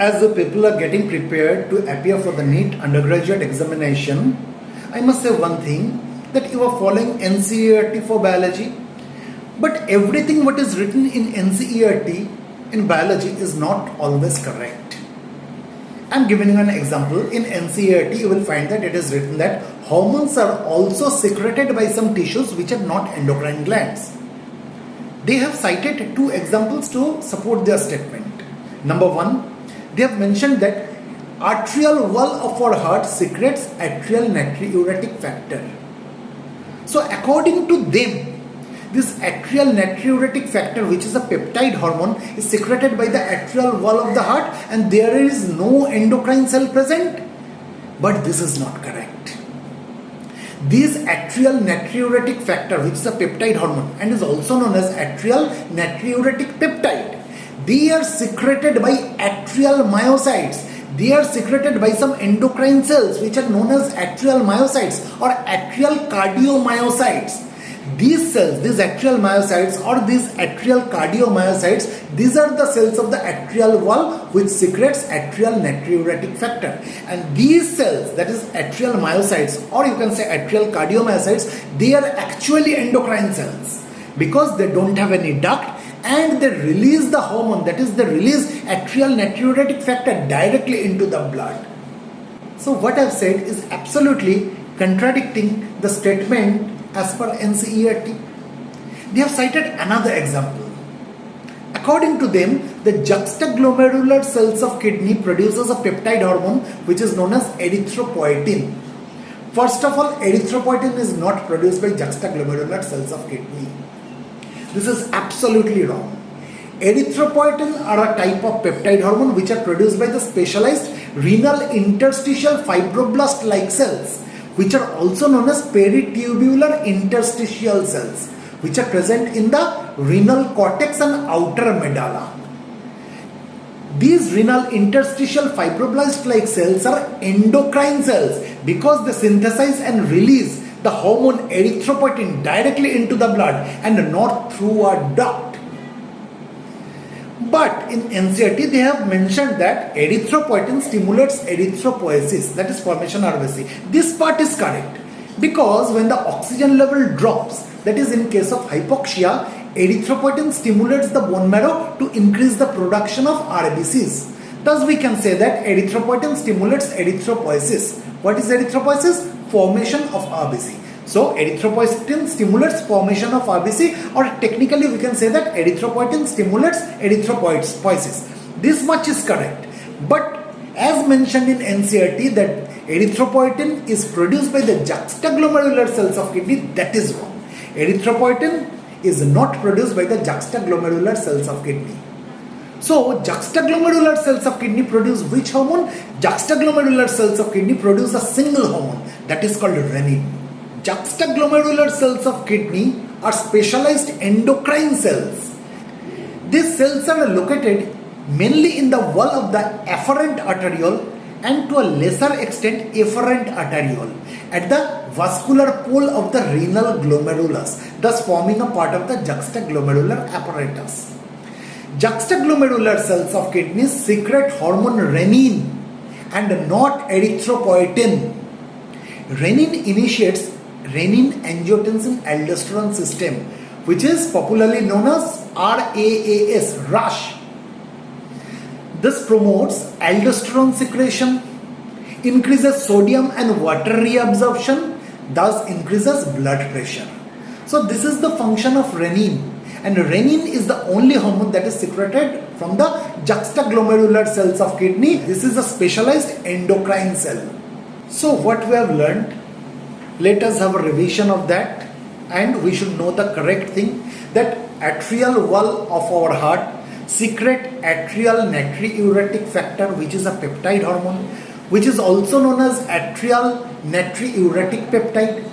As the people are getting prepared to appear for the NEET undergraduate examination, I must say one thing, that you are following NCERT for biology, but everything what is written in NCERT in biology is not always correct. I am giving you an example. In NCERT you will find that it is written that hormones are also secreted by some tissues which are not endocrine glands. They have cited two examples to support their statement. Number one, they have mentioned that arterial wall of our heart secretes atrial natriuretic factor. So according to them, this atrial natriuretic factor, which is a peptide hormone, is secreted by the atrial wall of the heart and there is no endocrine cell present. But this is not correct. This atrial natriuretic factor, which is a peptide hormone and is also known as atrial natriuretic peptide, they are secreted by atrial myocytes. They are secreted by some endocrine cells which are known as atrial myocytes or atrial cardiomyocytes. These cells, these atrial myocytes or these atrial cardiomyocytes, these are the cells of the atrial wall which secretes atrial natriuretic factor. And these cells, that is atrial myocytes or you can say atrial cardiomyocytes, they are actually endocrine cells because they don't have any duct and they release the hormone, that is they release atrial natriuretic factor directly into the blood. So what I've said is absolutely contradicting the statement as per NCERT. They have cited another example. According to them, the juxtaglomerular cells of kidney produces a peptide hormone which is known as erythropoietin. First of all, erythropoietin is not produced by juxtaglomerular cells of kidney. This is absolutely wrong. Erythropoietin are a type of peptide hormone which are produced by the specialized renal interstitial fibroblast-like cells, which are also known as peritubular interstitial cells, which are present in the renal cortex and outer medulla. These renal interstitial fibroblast-like cells are endocrine cells because they synthesize and release the hormone erythropoietin directly into the blood and not through a duct. But in NCERT they have mentioned that erythropoietin stimulates erythropoiesis, that is formation RBC. This part is correct because when the oxygen level drops, that is in case of hypoxia, erythropoietin stimulates the bone marrow to increase the production of RBCs. Thus we can say that erythropoietin stimulates erythropoiesis. What is erythropoiesis? Formation of RBC. So erythropoietin stimulates formation of RBC, or technically we can say that erythropoietin stimulates erythropoiesis. This much is correct. But as mentioned in NCERT that erythropoietin is produced by the juxtaglomerular cells of kidney, that is wrong. Erythropoietin is not produced by the juxtaglomerular cells of kidney. So juxtaglomerular cells of kidney produce which hormone? Juxtaglomerular cells of kidney produce a single hormone, that is called renin. Juxtaglomerular cells of kidney are specialized endocrine cells. These cells are located mainly in the wall of the afferent arteriole and to a lesser extent efferent arteriole at the vascular pole of the renal glomerulus, thus forming a part of the juxtaglomerular apparatus. Juxtaglomerular cells of kidneys secrete hormone renin and not erythropoietin. Renin initiates renin-angiotensin-aldosterone system, which is popularly known as RAAS, RAS. This promotes aldosterone secretion, increases sodium and water reabsorption, thus increases blood pressure. So this is the function of renin. And renin is the only hormone that is secreted from the juxtaglomerular cells of kidney. This is a specialized endocrine cell. So what we have learned, let us have a revision of that, and we should know the correct thing, that atrial wall of our heart secrete atrial natriuretic factor, which is a peptide hormone, which is also known as atrial natriuretic peptide.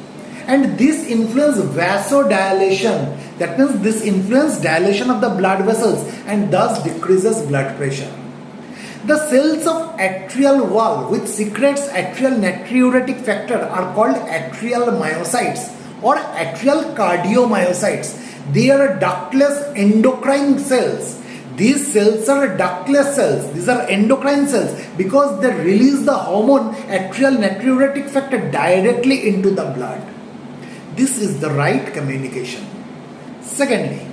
And this influence vasodilation, that means this influence dilation of the blood vessels and thus decreases blood pressure. The cells of atrial wall which secretes atrial natriuretic factor are called atrial myocytes or atrial cardiomyocytes. They are ductless endocrine cells. These cells are ductless cells. These are endocrine cells because they release the hormone atrial natriuretic factor directly into the blood. This is the right communication. Secondly,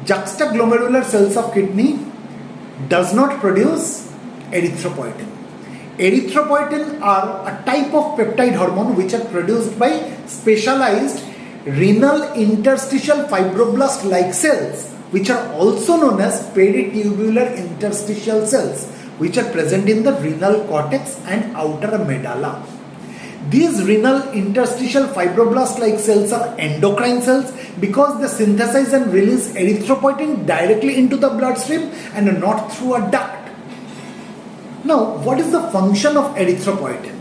juxtaglomerular cells of kidney does not produce erythropoietin. Erythropoietin are a type of peptide hormone which are produced by specialized renal interstitial fibroblast-like cells, which are also known as peritubular interstitial cells, which are present in the renal cortex and outer medulla. These renal interstitial fibroblast-like cells are endocrine cells because they synthesize and release erythropoietin directly into the bloodstream and not through a duct. Now, what is the function of erythropoietin?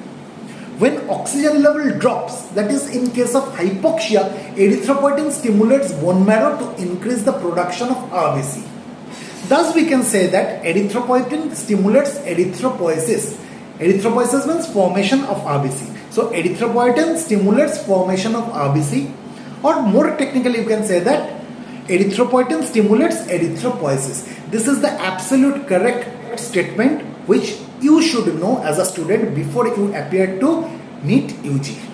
When oxygen level drops, that is in case of hypoxia, erythropoietin stimulates bone marrow to increase the production of RBC. Thus, we can say that erythropoietin stimulates erythropoiesis. Erythropoiesis means formation of RBC. So, erythropoietin stimulates formation of RBC, or more technically you can say that erythropoietin stimulates erythropoiesis. This is the absolute correct statement which you should know as a student before you appear to NEET UG.